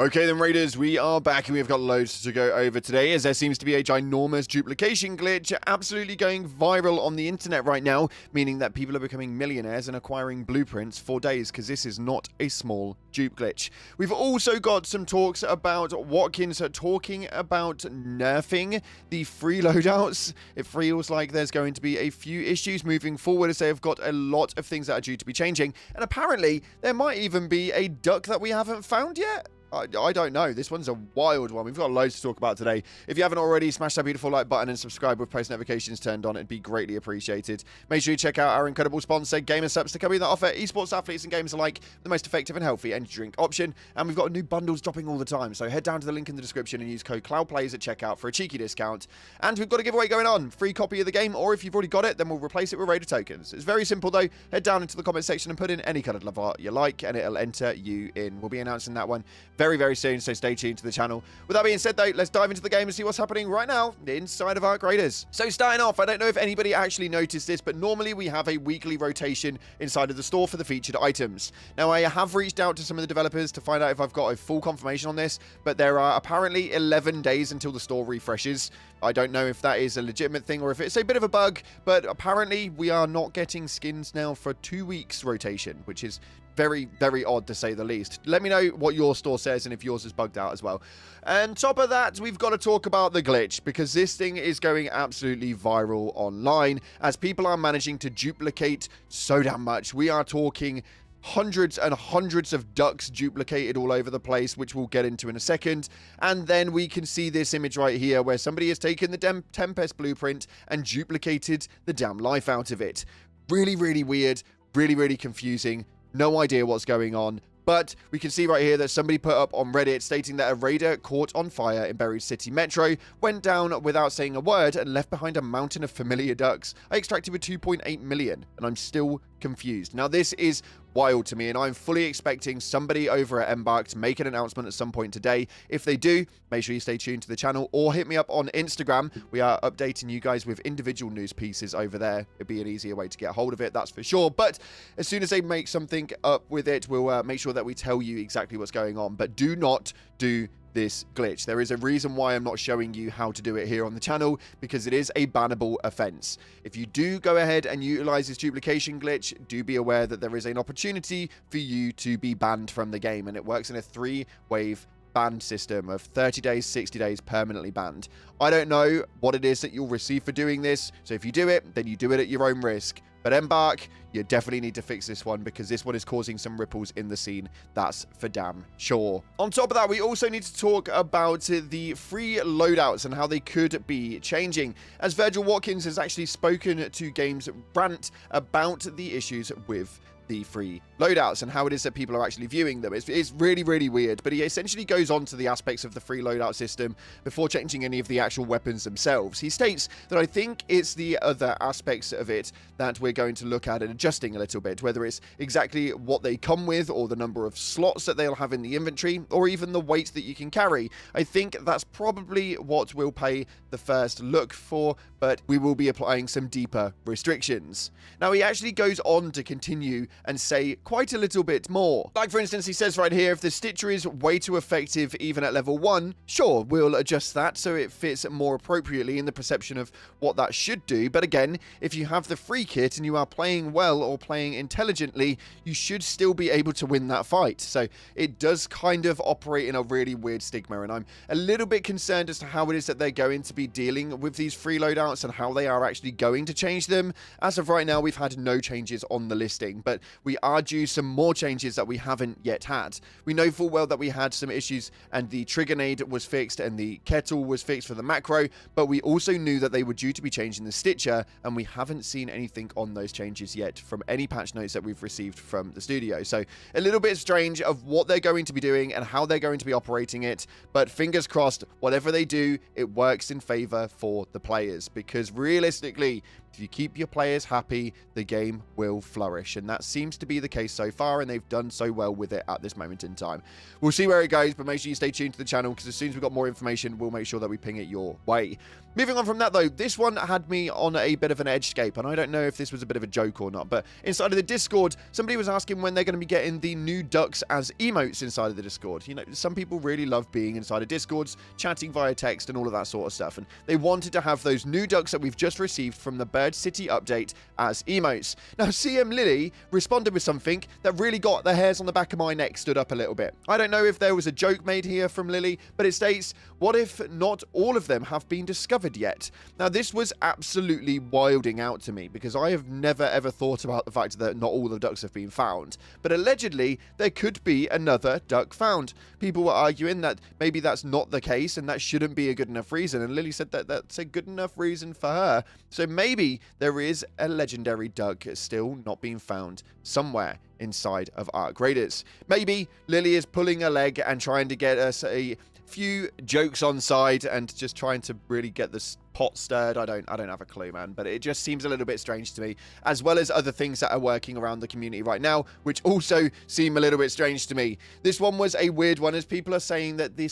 Okay then, Raiders, we are back and we've got loads to go over today, as there seems to be a ginormous duplication glitch absolutely going viral on the internet right now, meaning that people are becoming millionaires and acquiring blueprints for days, because this is not a small dupe glitch. We've also got some talks about Watkins talking about nerfing the free loadouts. It feels like there's going to be a few issues moving forward, as they have got a lot of things that are due to be changing, and apparently there might even be a duck that we haven't found yet. I don't know. This one's a wild one. We've got loads to talk about today. If you haven't already, smash that beautiful like button and subscribe with post notifications turned on. It'd be greatly appreciated. Make sure you check out our incredible sponsor, GamerSups, the company that offer esports athletes and gamers alike the most effective and healthy energy drink option. And we've got new bundles dropping all the time. So head down to the link in the description and use code CloudPlayers at checkout for a cheeky discount. And we've got a giveaway going on. Free copy of the game, or if you've already got it, then we'll replace it with Raider tokens. It's very simple though. Head down into the comment section and put in any coloured love art you like, and it'll enter you in. We'll be announcing that one very, very soon. So stay tuned to the channel. With that being said though, let's dive into the game and see what's happening right now inside of Arc Raiders. So starting off, I don't know if anybody actually noticed this, but normally we have a weekly rotation inside of the store for the featured items. Now I have reached out to some of the developers to find out if I've got a full confirmation on this, but there are apparently 11 days until the store refreshes. I don't know if that is a legitimate thing or if it's a bit of a bug, but apparently we are not getting skins now for 2 weeks rotation, which is very, very odd to say the least. Let me know what your store says and if yours is bugged out as well. And top of that, we've got to talk about the glitch, because this thing is going absolutely viral online as people are managing to duplicate so damn much. We are talking hundreds and hundreds of ducks duplicated all over the place, which we'll get into in a second. And then we can see this image right here where somebody has taken the Tempest blueprint and duplicated the damn life out of it. Really, really weird, really, really confusing. No idea what's going on. But we can see right here that somebody put up on Reddit stating that a raider caught on fire in Buried City Metro went down without saying a word and left behind a mountain of familiar ducks. I extracted with 2.8 million, and I'm still confused. Now this is wild to me, and I'm fully expecting somebody over at Embark to make an announcement at some point today. If they do, make sure you stay tuned to the channel or hit me up on Instagram. We are updating you guys with individual news pieces over there. It'd be an easier way to get a hold of it, that's for sure. But as soon as they make something up with it, we'll make sure that we tell you exactly what's going on. But do not do this glitch. There is a reason why I'm not showing you how to do it here on the channel, because it is a bannable offense. If you do go ahead and utilize this duplication glitch, do be aware that there is an opportunity for you to be banned from the game, and it works in a 3-wave ban system of 30 days, 60 days, permanently banned. I don't know what it is that you'll receive for doing this, so if you do it, then you do it at your own risk. But Embark, you definitely need to fix this one, because this one is causing some ripples in the scene. That's for damn sure. On top of that, we also need to talk about the free loadouts and how they could be changing, as Virgil Watkins has actually spoken to Games Rant about the issues with the free loadouts and how it is that people are actually viewing them. It's really, really weird, but he essentially goes on to the aspects of the free loadout system before changing any of the actual weapons themselves. He states that I think it's the other aspects of it that we're going to look at and adjusting a little bit, whether it's exactly what they come with or the number of slots that they'll have in the inventory or even the weight that you can carry. I think that's probably what we'll pay the first look for, but we will be applying some deeper restrictions. Now, he actually goes on to continue and say quite a little bit more. Like, for instance, he says right here, if the Stitcher is way too effective even at level 1, sure, we'll adjust that so it fits more appropriately in the perception of what that should do. But again, if you have the free kit and you are playing well or playing intelligently, you should still be able to win that fight. So it does kind of operate in a really weird stigma, and I'm a little bit concerned as to how it is that they're going to be dealing with these free loadouts and how they are actually going to change them. As of right now, we've had no changes on the listing, but we are due some more changes that we haven't yet had. We know full well that we had some issues and the trigger nade was fixed and the kettle was fixed for the macro, but we also knew that they were due to be changing the Stitcher, and we haven't seen anything on those changes yet from any patch notes that we've received from the studio. So a little bit strange of what they're going to be doing and how they're going to be operating it, but fingers crossed, whatever they do, it works in favor for the players, because realistically, If you keep your players happy, the game will flourish. And that seems to be the case so far, and they've done so well with it at this moment in time. We'll see where it goes, but make sure you stay tuned to the channel, because as soon as we've got more information, we'll make sure that we ping it your way. Moving on from that, though, this one had me on a bit of an edgescape, and I don't know if this was a bit of a joke or not, but inside of the Discord, somebody was asking when they're going to be getting the new ducks as emotes inside of the Discord. You know, some people really love being inside of Discords, chatting via text and all of that sort of stuff, and they wanted to have those new ducks that we've just received from the Bird City update as emotes. Now, CM Lily responded with something that really got the hairs on the back of my neck stood up a little bit. I don't know if there was a joke made here from Lily, but it states, what if not all of them have been discovered yet? Now, this was absolutely wilding out to me, because I have never ever thought about the fact that not all the ducks have been found, but allegedly there could be another duck found. People were arguing that maybe that's not the case and that shouldn't be a good enough reason, and Lily said that that's a good enough reason for her. So maybe there is a legendary duck still not being found somewhere inside of Arc Raiders. Maybe Lily is pulling a leg and trying to get us a few jokes on side and just trying to really get this pot stirred. I don't have a clue, man, but it just seems a little bit strange to me, as well as other things that are working around the community right now, which also seem a little bit strange to me. This one was a weird one, as people are saying that the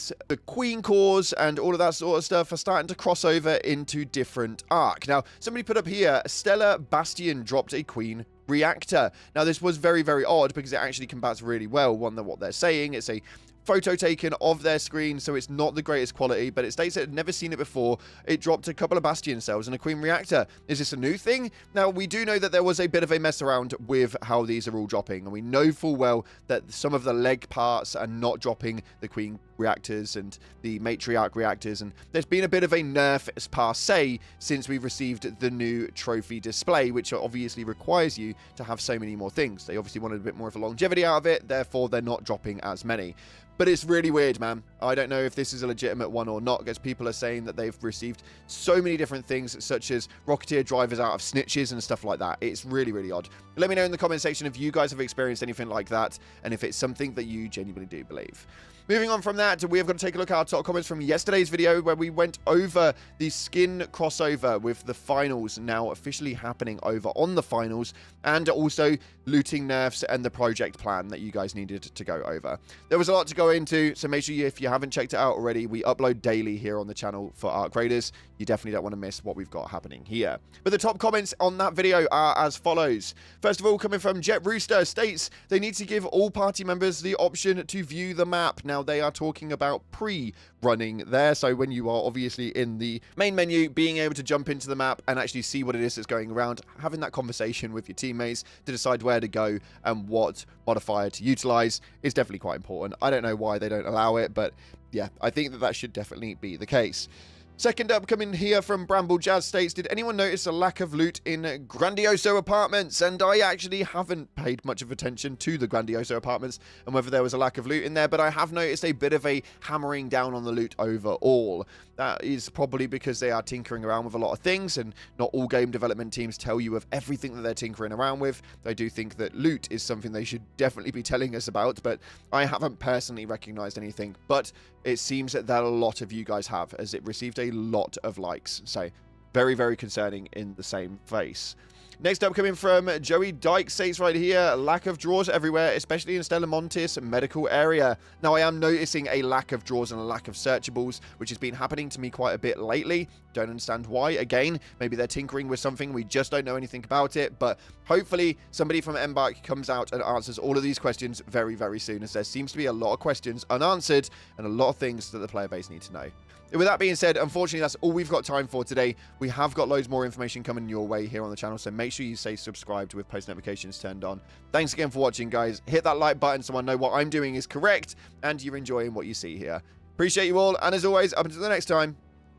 Queen cores and all of that sort of stuff are starting to cross over into different Arc. Now, somebody put up here, Stellar Bastion dropped a Queen reactor. Now, this was very, very odd, because it actually combats really well what they're saying. It's a photo taken of their screen, so it's not the greatest quality, but it states it had never seen it before. It dropped a couple of Bastion cells and a Queen reactor. Is this a new thing? Now, we do know that there was a bit of a mess around with how these are all dropping, and we know full well that some of the leg parts are not dropping the Queen reactors and the matriarch reactors, and there's been a bit of a nerf per se since we've received the new trophy display, which obviously requires you to have so many more things. They obviously wanted a bit more of a longevity out of it, therefore they're not dropping as many. But it's really weird, man. I don't know if this is a legitimate one or not, because people are saying that they've received so many different things, such as Rocketeer drivers out of snitches and stuff like that. It's really, really odd. Let me know in the comment section if you guys have experienced anything like that, and if it's something that you genuinely do believe. Moving on from that, we have got to take a look at our top comments from yesterday's video, where we went over the skin crossover with the finals now officially happening over on the finals, and also looting nerfs and the project plan that you guys needed to go over. There was a lot to go into, so make sure if you haven't checked it out already, we upload daily here on the channel for Arc Raiders. You definitely don't want to miss what we've got happening here. But the top comments on that video are as follows. First of all, coming from Jet Rooster, states they need to give all party members the option to view the map. Now, they are talking about pre-running there, so when you are obviously in the main menu, being able to jump into the map and actually see what it is that's going around, having that conversation with your teammates to decide where to go and what modifier to utilize is definitely quite important. I don't know why they don't allow it, but yeah, I think that should definitely be the case. Second up, coming here from Bramble Jazz, states, did anyone notice a lack of loot in Grandioso Apartments? And I actually haven't paid much of attention to the Grandioso Apartments and whether there was a lack of loot in there, but I have noticed a bit of a hammering down on the loot overall. That is probably because they are tinkering around with a lot of things, and not all game development teams tell you of everything that they're tinkering around with. I do think that loot is something they should definitely be telling us about, but I haven't personally recognized anything. But it seems that a lot of you guys have, as it received a lot of likes. So very, very concerning in the same face. Next up, coming from Joey Dyke, states right here, lack of drawers everywhere, especially in Stellamontis medical area. Now, I am noticing a lack of drawers and a lack of searchables, which has been happening to me quite a bit lately. Don't understand why. Again, maybe they're tinkering with something. We just don't know anything about it, but hopefully somebody from Embark comes out and answers all of these questions very, very soon, as there seems to be a lot of questions unanswered and a lot of things that the player base need to know. With that being said, unfortunately, that's all we've got time for today. We have got loads more information coming your way here on the channel, so make sure you stay subscribed with post notifications turned on. Thanks again for watching, guys. Hit that like button so I know what I'm doing is correct and you're enjoying what you see here. Appreciate you all, and as always, up until the next time,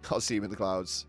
I'll see you in the clouds.